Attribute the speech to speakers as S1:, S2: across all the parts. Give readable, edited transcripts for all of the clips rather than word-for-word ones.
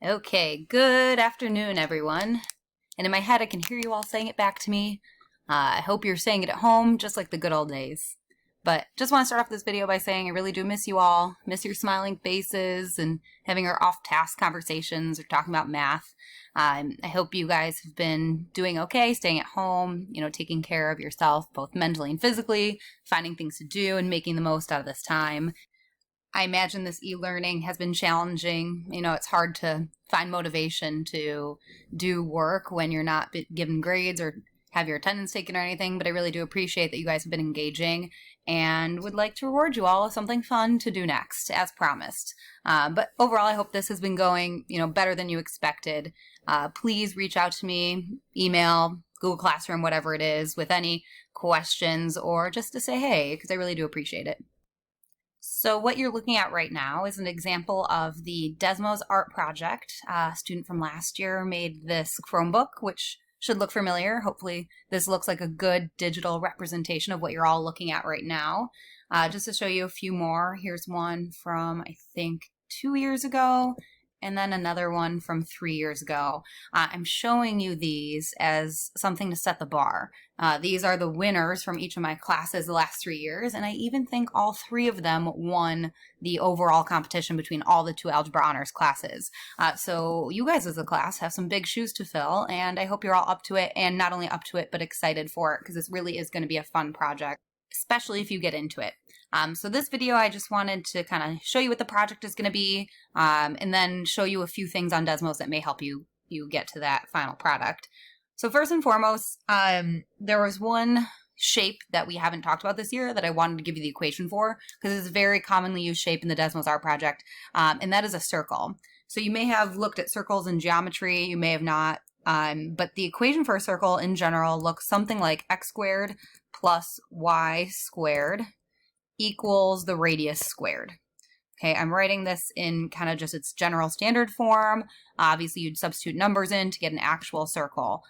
S1: Okay, good afternoon, everyone. And in my head, I can hear you all saying it back to me. I hope you're saying it at home, just like the good old days. But just want to start off this video by saying I really do miss you all, miss your smiling faces and having our off-task conversations or talking about math. I hope you guys have been doing okay, staying at home, taking care of yourself, both mentally and physically, finding things to do and making the most out of this time. I imagine this e-learning has been challenging. It's hard to find motivation to do work when you're not given grades or have your attendance taken or anything, but I really do appreciate that you guys have been engaging and would like to reward you all with something fun to do next, as promised. But overall, I hope this has been going, better than you expected. Please reach out to me, email, Google Classroom, whatever it is, with any questions or just to say hey, because I really do appreciate it. So what you're looking at right now is an example of the Desmos Art Project. A student from last year made this Chromebook, which should look familiar. Hopefully this looks like a good digital representation of what you're all looking at right now. Just to show you a few more, here's one from, I think, 2 years ago, and then another one from 3 years ago. I'm showing you these as something to set the bar. These are the winners from each of my classes the last 3 years, and I even think all 3 of them won the overall competition between all the 2 Algebra Honors classes. So you guys as a class have some big shoes to fill, and I hope you're all up to it, and not only up to it, but excited for it, because this really is going to be a fun project, especially if you get into it. So this video, I just wanted to kind of show you what the project is going to be, and then show you a few things on Desmos that may help you get to that final product. So first and foremost, there was one shape that we haven't talked about this year that I wanted to give you the equation for, because it's a very commonly used shape in the Desmos Art Project, and that is a circle. So you may have looked at circles in geometry, you may have not, but the equation for a circle in general looks something like x squared plus y squared equals the radius squared. Okay, I'm writing this in kind of just its general standard form. Obviously, you'd substitute numbers in to get an actual circle.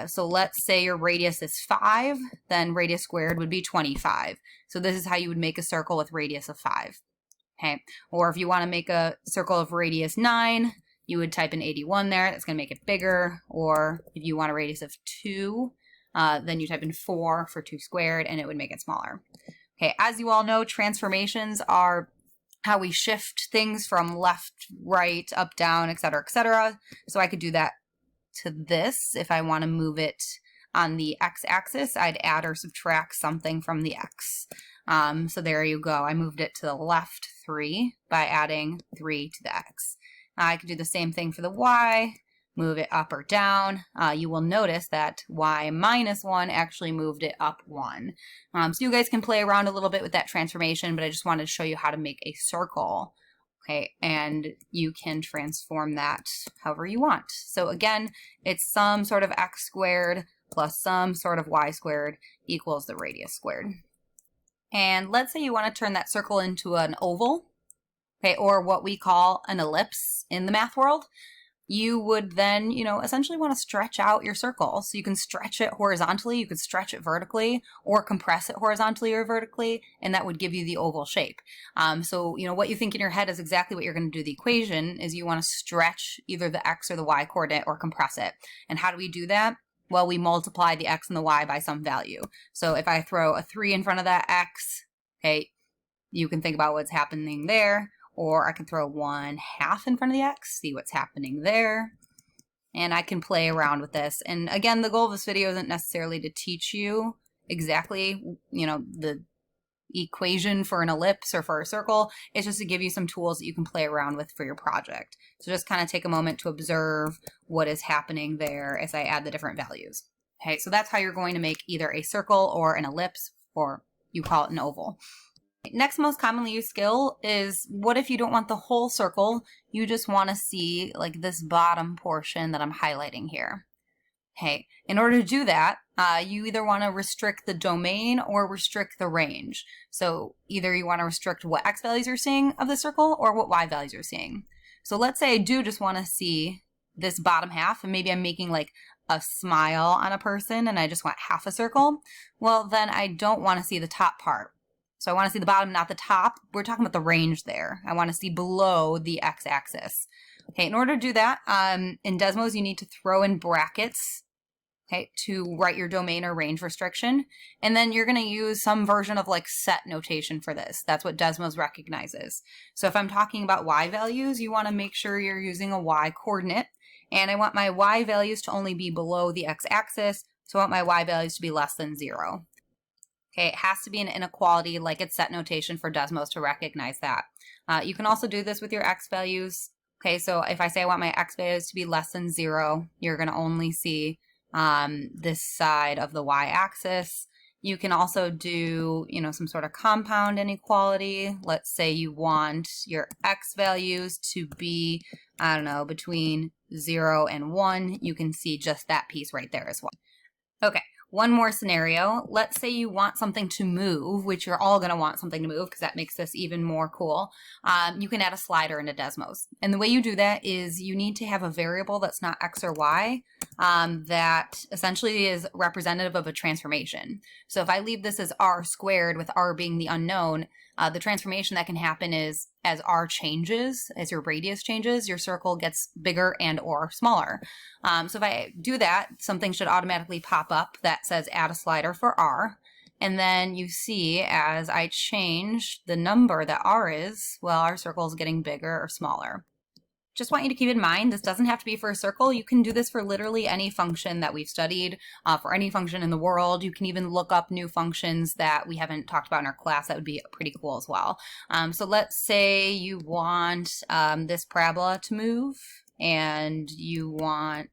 S1: So let's say your radius is 5, then radius squared would be 25. So this is how you would make a circle with radius of 5. Okay, or if you want to make a circle of radius 9, you would type in 81 there. That's going to make it bigger. Or if you want a radius of 2, then you type in 4 for 2 squared, and it would make it smaller. Okay, as you all know, transformations are how we shift things from left, right, up, down, etc., etc. So I could do that to this. If I want to move it on the x-axis, I'd add or subtract something from the x. So there you go. I moved it to the left 3 by adding 3 to the x. I could do the same thing for the y. Move it up or down. You will notice that y minus 1 actually moved it up 1. So you guys can play around a little bit with that transformation, but I just wanted to show you how to make a circle. Okay, and you can transform that however you want. So again, it's some sort of x squared plus some sort of y squared equals the radius squared. And let's say you want to turn that circle into an oval, okay, or what we call an ellipse in the math world. You would then, essentially want to stretch out your circle. So you can stretch it horizontally, you could stretch it vertically, or compress it horizontally or vertically, and that would give you the oval shape. So, what you think in your head is exactly what you're going to do the equation, is you want to stretch either the x or the y coordinate or compress it. And how do we do that? Well, we multiply the x and the y by some value. So if I throw a 3 in front of that x, okay, you can think about what's happening there. Or I can throw 1/2 in front of the x, see what's happening there. And I can play around with this. And again, the goal of this video isn't necessarily to teach you exactly, the equation for an ellipse or for a circle. It's just to give you some tools that you can play around with for your project. So just kind of take a moment to observe what is happening there as I add the different values. Okay, so that's how you're going to make either a circle or an ellipse, or you call it an oval. Next most commonly used skill is, what if you don't want the whole circle, you just want to see like this bottom portion that I'm highlighting here. Okay, in order to do that, you either want to restrict the domain or restrict the range. So either you want to restrict what x values you're seeing of the circle or what y values you're seeing. So let's say I do just want to see this bottom half, and maybe I'm making like a smile on a person and I just want half a circle. Well, then I don't want to see the top part. So I want to see the bottom, not the top. We're talking about the range there. I want to see below the x-axis. Okay, in order to do that, in Desmos, you need to throw in brackets, okay, to write your domain or range restriction. And then you're going to use some version of like set notation for this. That's what Desmos recognizes. So if I'm talking about Y values, you want to make sure you're using a Y coordinate. And I want my Y values to only be below the X axis. So I want my Y values to be less than 0. Okay, it has to be an inequality like its set notation for Desmos to recognize that. You can also do this with your X values. Okay, so if I say I want my X values to be less than 0, you're going to only see this side of the y-axis. You can also do, some sort of compound inequality. Let's say you want your x values to be, I don't know, between 0 and 1. You can see just that piece right there as well. Okay, one more scenario. Let's say you want something to move, which you're all going to want something to move because that makes this even more cool. You can add a slider into Desmos. And the way you do that is you need to have a variable that's not x or y that essentially is representative of a transformation. So if I leave this as r squared with r being the unknown, the transformation that can happen is as r changes, as your radius changes, your circle gets bigger and or smaller. So if I do that, something should automatically pop up that says add a slider for r. And then you see as I change the number that r is, well, our circle is getting bigger or smaller. Just want you to keep in mind, this doesn't have to be for a circle. You can do this for literally any function that we've studied, for any function in the world. You can even look up new functions that we haven't talked about in our class. That would be pretty cool as well. So let's say you want this parabola to move, and you want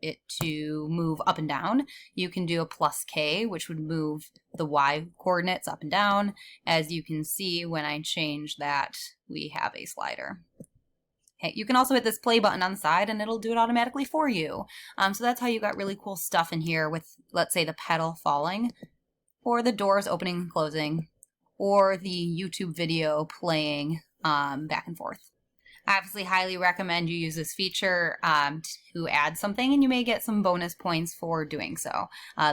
S1: it to move up and down. You can do a plus k, which would move the y coordinates up and down. As you can see, when I change that, we have a slider. Okay, you can also hit this play button on the side and it'll do it automatically for you. So that's how you got really cool stuff in here with, let's say, the pedal falling, or the doors opening and closing, or the YouTube video playing back and forth. I obviously highly recommend you use this feature to add something, and you may get some bonus points for doing so.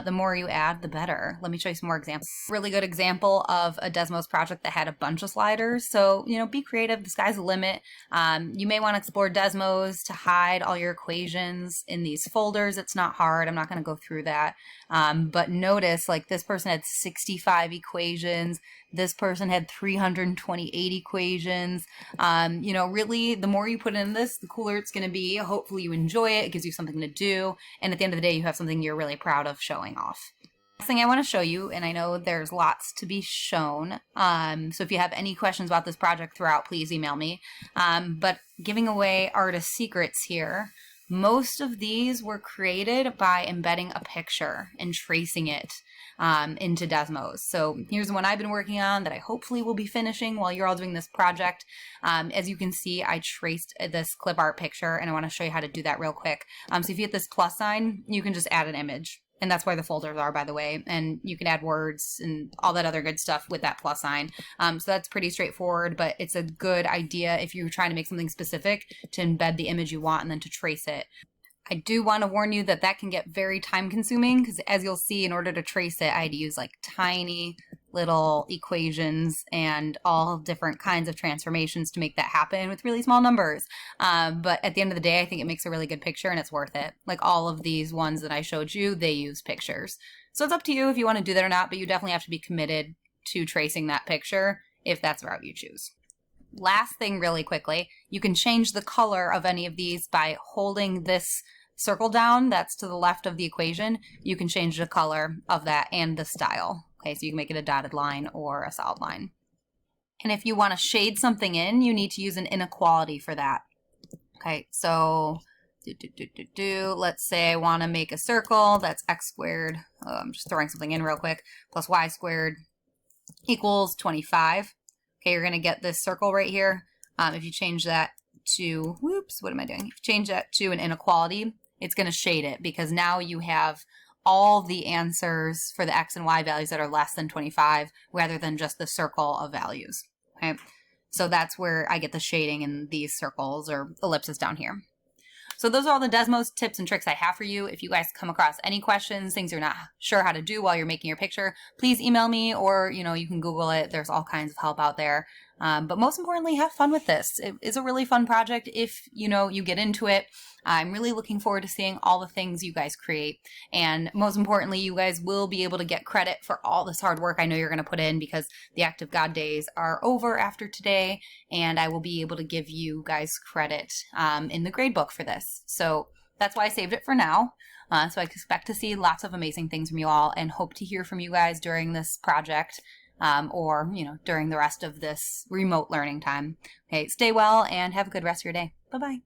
S1: The more you add, the better. Let me show you some more examples. Really good example of a Desmos project that had a bunch of sliders. So, be creative. The sky's the limit. You may want to explore Desmos to hide all your equations in these folders. It's not hard. I'm not going to go through that. But notice, like, this person had 65 equations. This person had 328 equations. Really, the more you put in this, the cooler it's going to be. Hopefully you enjoy it. It gives you something to do. And at the end of the day, you have something you're really proud of showing off. Next thing I want to show you, and I know there's lots to be shown, so if you have any questions about this project throughout, please email me. But giving away artist secrets here, most of these were created by embedding a picture and tracing it into Desmos. So here's one I've been working on that I hopefully will be finishing while you're all doing this project. As you can see, I traced this clip art picture, and I want to show you how to do that real quick. So if you hit this plus sign, you can just add an image. And that's where the folders are, by the way. And you can add words and all that other good stuff with that plus sign. So that's pretty straightforward, but it's a good idea if you're trying to make something specific to embed the image you want and then to trace it. I do want to warn you that that can get very time consuming because, as you'll see, in order to trace it, I had to use like tiny little equations and all different kinds of transformations to make that happen with really small numbers. But at the end of the day, I think it makes a really good picture and it's worth it. Like all of these ones that I showed you, they use pictures. So it's up to you if you want to do that or not, but you definitely have to be committed to tracing that picture if that's the route you choose. Last thing really quickly, you can change the color of any of these by holding this circle down that's to the left of the equation. You can change the color of that and the style. Okay, so you can make it a dotted line or a solid line. And if you want to shade something in, you need to use an inequality for that. Okay, so let's say I want to make a circle that's x squared. I'm just throwing something in real quick. Plus y squared equals 25. Okay, you're going to get this circle right here. If you change that to, whoops, what am I doing? If you change that to an inequality, it's going to shade it because now you have all the answers for the x and y values that are less than 25 rather than just the circle of values. Okay, so that's where I get the shading in these circles or ellipses down here. So those are all the Desmos tips and tricks I have for you. If you guys come across any questions, things you're not sure how to do while you're making your picture, please email me or, you can Google it. There's all kinds of help out there. But most importantly, have fun with this. It is a really fun project if, you get into it. I'm really looking forward to seeing all the things you guys create. And most importantly, you guys will be able to get credit for all this hard work I know you're going to put in, because the Act of God days are over after today, and I will be able to give you guys credit in the gradebook for this. So that's why I saved it for now. So I expect to see lots of amazing things from you all, and hope to hear from you guys during this project. Or during the rest of this remote learning time. Okay, stay well and have a good rest of your day. Bye-bye.